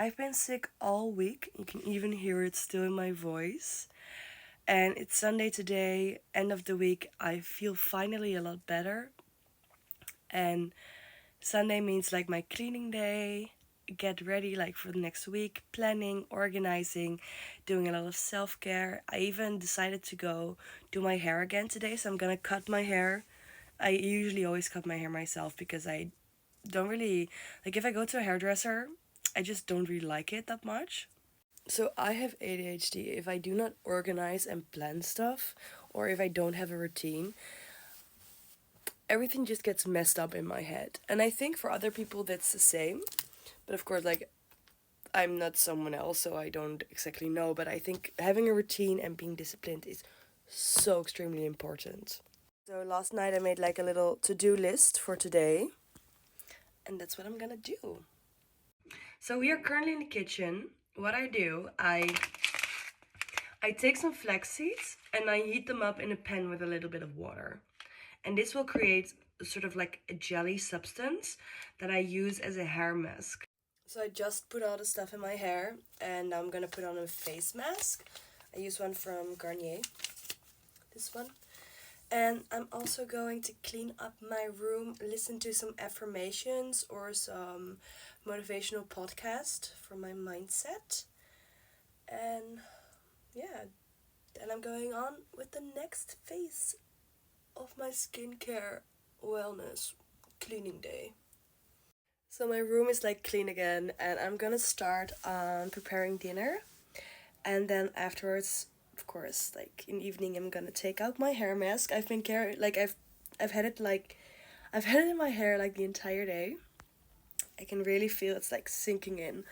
I've been sick all week. You can even hear it still in my voice. And it's Sunday today, end of the week. I feel finally a lot better. And Sunday means like my cleaning day, get ready like for the next week, planning, organizing, doing a lot of self-care. I even decided to go do my hair again today, so I'm gonna cut my hair. I usually always cut my hair myself because I don't really like if I go to a hairdresser, I just don't really like it that much. So I have ADHD. If I do not organize and plan stuff, or if I don't have a routine, everything just gets messed up in my head. And I think for other people that's the same. But of course, like, I'm not someone else, so I don't exactly know. But I think having a routine and being disciplined is so extremely important. So last night I made like a little to-do list for today. And that's what I'm gonna do. So we are currently in the kitchen. What I do, I take some flax seeds and I heat them up in a pan with a little bit of water. And this will create sort of like a jelly substance that I use as a hair mask. So I just put all the stuff in my hair and I'm gonna put on a face mask. I use one from Garnier, this one. And I'm also going to clean up my room, listen to some affirmations or some motivational podcast for my mindset. And yeah, then I'm going on with the next phase of my skincare wellness cleaning day. So my room is like clean again and I'm gonna start on preparing dinner. And then afterwards, of course, like in the evening, I'm gonna take out my hair mask. I've been I've had it in my hair like the entire day. I can really feel it's like sinking in,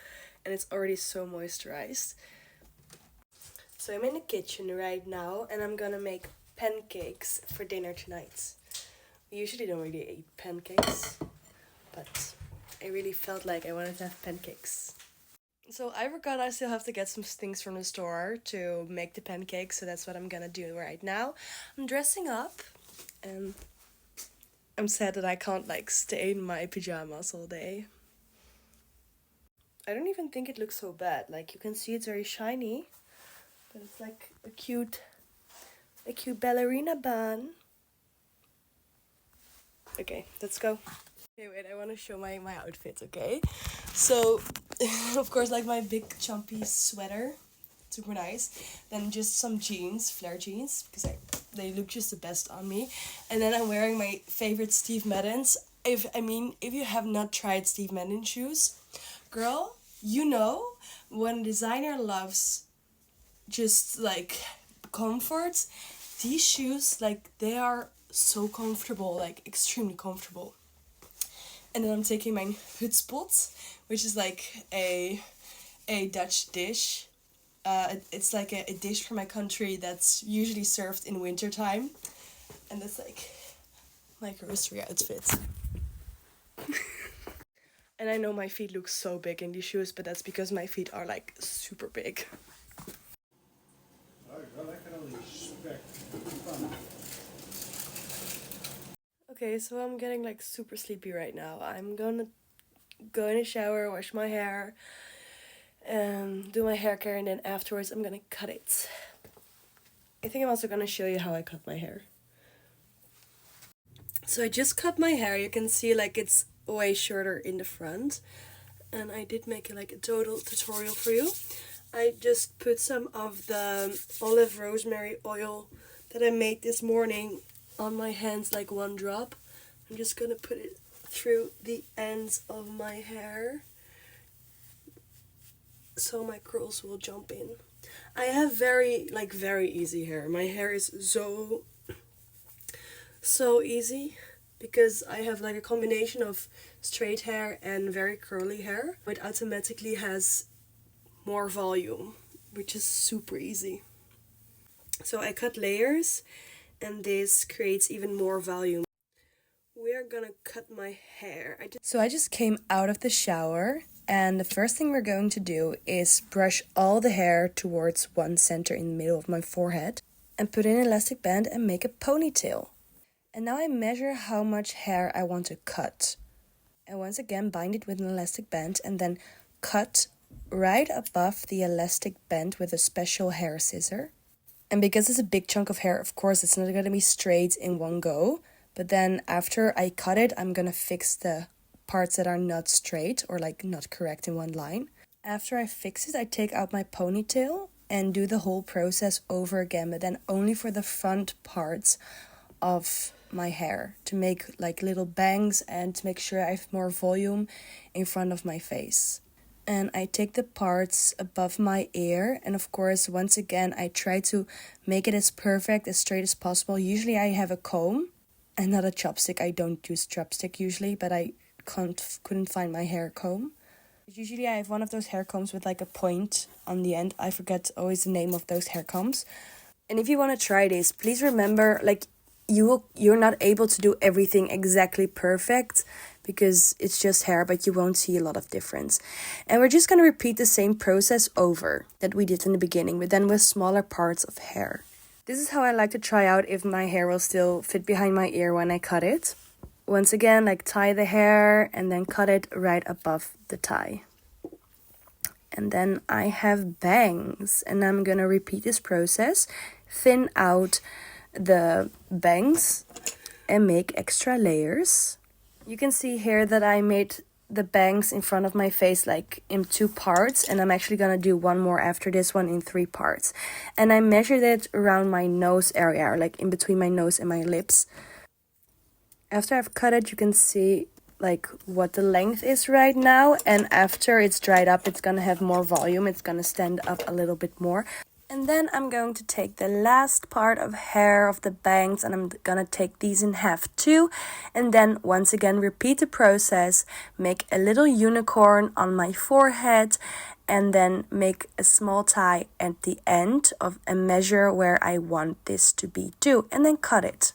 and it's already so moisturized. So I'm in the kitchen right now, and I'm gonna make pancakes for dinner tonight. We usually don't really eat pancakes, but I really felt like I wanted to have pancakes. So I forgot I still have to get some things from the store to make the pancakes, so that's what I'm gonna do right now. I'm dressing up, and I'm sad that I can't like stay in my pajamas all day. I don't even think it looks so bad. Like you can see it's very shiny, but it's like a cute ballerina bun. Okay, let's go. Okay, wait, I want to show my outfit, okay? So, of course, like my big chumpy sweater, super nice. Then just some jeans, flare jeans, because they look just the best on me. And then I'm wearing my favorite Steve Maddens. If you have not tried Steve Madden shoes, girl, you know when a designer loves just like comfort, these shoes, like, they are so comfortable, like extremely comfortable. And then I'm taking my hutspot, which is like a Dutch dish. It's like a dish from my country that's usually served in wintertime. And that's like my grocery outfit. And I know my feet look so big in these shoes, but that's because my feet are like super big. Okay, so I'm getting like super sleepy right now. I'm gonna go in the shower, wash my hair, and do my hair care, and then afterwards I'm gonna cut it. I think I'm also gonna show you how I cut my hair. So I just cut my hair. You can see like it's way shorter in the front, and I did make like a total tutorial for you. I just put some of the olive rosemary oil that I made this morning on my hands, like one drop. I'm just gonna put it through the ends of my hair so my curls will jump in. I have very easy hair. My hair is so easy because I have like a combination of straight hair and very curly hair. It automatically has more volume, which is super easy. So I cut layers and this creates even more volume. We are gonna cut my hair. So I just came out of the shower, and the first thing we're going to do is brush all the hair towards one center in the middle of my forehead and put in an elastic band and make a ponytail. And now I measure how much hair I want to cut. And once again bind it with an elastic band and then cut right above the elastic band with a special hair scissor. And because it's a big chunk of hair, of course, it's not going to be straight in one go. But then after I cut it, I'm going to fix the parts that are not straight or like not correct in one line. After I fix it, I take out my ponytail and do the whole process over again, but then only for the front parts of my hair to make like little bangs and to make sure I have more volume in front of my face. And I take the parts above my ear, and of course, once again, I try to make it as perfect, as straight as possible. Usually I have a comb and not a chopstick. I don't use chopstick usually, but I couldn't find my hair comb. Usually I have one of those hair combs with like a point on the end. I forget always the name of those hair combs. And if you want to try this, please remember, like, you're not able to do everything exactly perfect because it's just hair, but you won't see a lot of difference. And we're just going to repeat the same process over that we did in the beginning, but then with smaller parts of hair. This is how I like to try out if my hair will still fit behind my ear when I cut it. Once again, like, tie the hair and then cut it right above the tie. And then I have bangs, and I'm gonna repeat this process, thin out the bangs and make extra layers. You can see here that I made the bangs in front of my face like in 2 parts, and I'm actually gonna do one more after this one in 3 parts. And I measured it around my nose area, or like in between my nose and my lips. After I've cut it, you can see like what the length is right now, and after it's dried up, it's gonna have more volume. It's gonna stand up a little bit more. And then I'm going to take the last part of hair of the bangs, and I'm gonna take these in half too. And then once again, repeat the process, make a little unicorn on my forehead, and then make a small tie at the end of a measure where I want this to be too, and then cut it.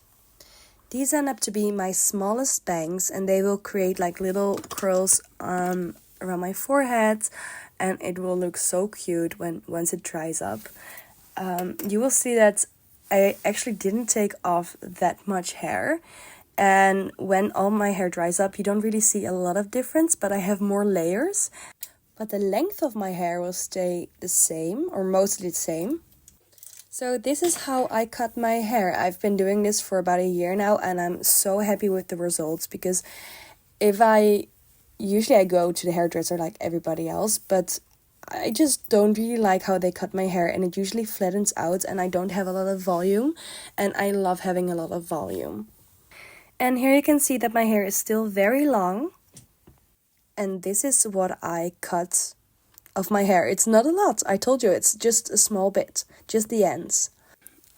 These end up to be my smallest bangs, and they will create like little curls around my forehead, and it will look so cute once it dries up. You will see that I actually didn't take off that much hair, and when all my hair dries up, you don't really see a lot of difference, but I have more layers. But the length of my hair will stay the same, or mostly the same. So this is how I cut my hair. I've been doing this for about a year now, and I'm so happy with the results, because usually I go to the hairdresser like everybody else, but I just don't really like how they cut my hair, and it usually flattens out and I don't have a lot of volume, and I love having a lot of volume. And here you can see that my hair is still very long, and this is what I cut of my hair. It's not a lot, I told you, it's just a small bit, just the ends.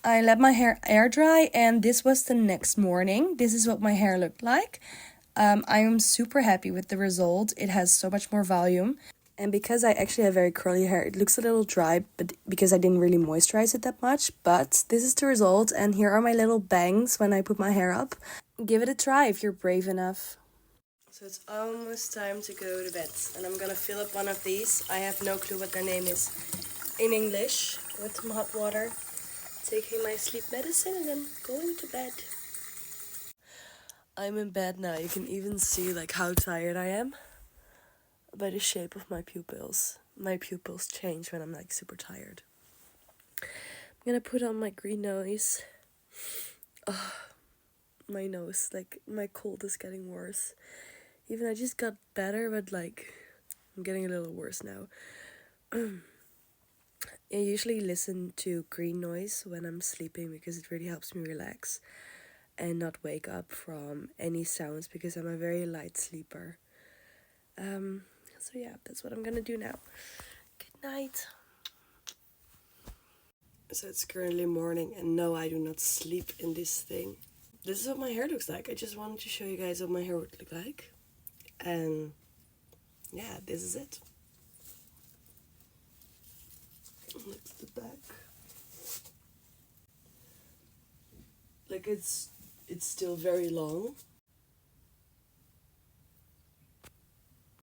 I let my hair air dry, and this was the next morning. This is what my hair looked like. I am super happy with the result. It has so much more volume. And because I actually have very curly hair, it looks a little dry, but because I didn't really moisturize it that much. But this is the result, and here are my little bangs when I put my hair up. Give it a try if you're brave enough. So it's almost time to go to bed, and I'm gonna fill up one of these. I have no clue what their name is in English, with some hot water, taking my sleep medicine, and then going to bed. I'm in bed now. You can even see like how tired I am by the shape of my pupils. My pupils change when I'm like super tired. I'm gonna put on my green nose. Oh, my nose, like my cold is getting worse. Even I just got better, but like I'm getting a little worse now. I usually listen to green noise when I'm sleeping because it really helps me relax and not wake up from any sounds, because I'm a very light sleeper. So yeah, that's what I'm gonna do now. Good night. So it's currently morning, and no, I do not sleep in this thing. This is what my hair looks like. I just wanted to show you guys what my hair would look like. And yeah, this is it. Look at the back. Like it's still very long,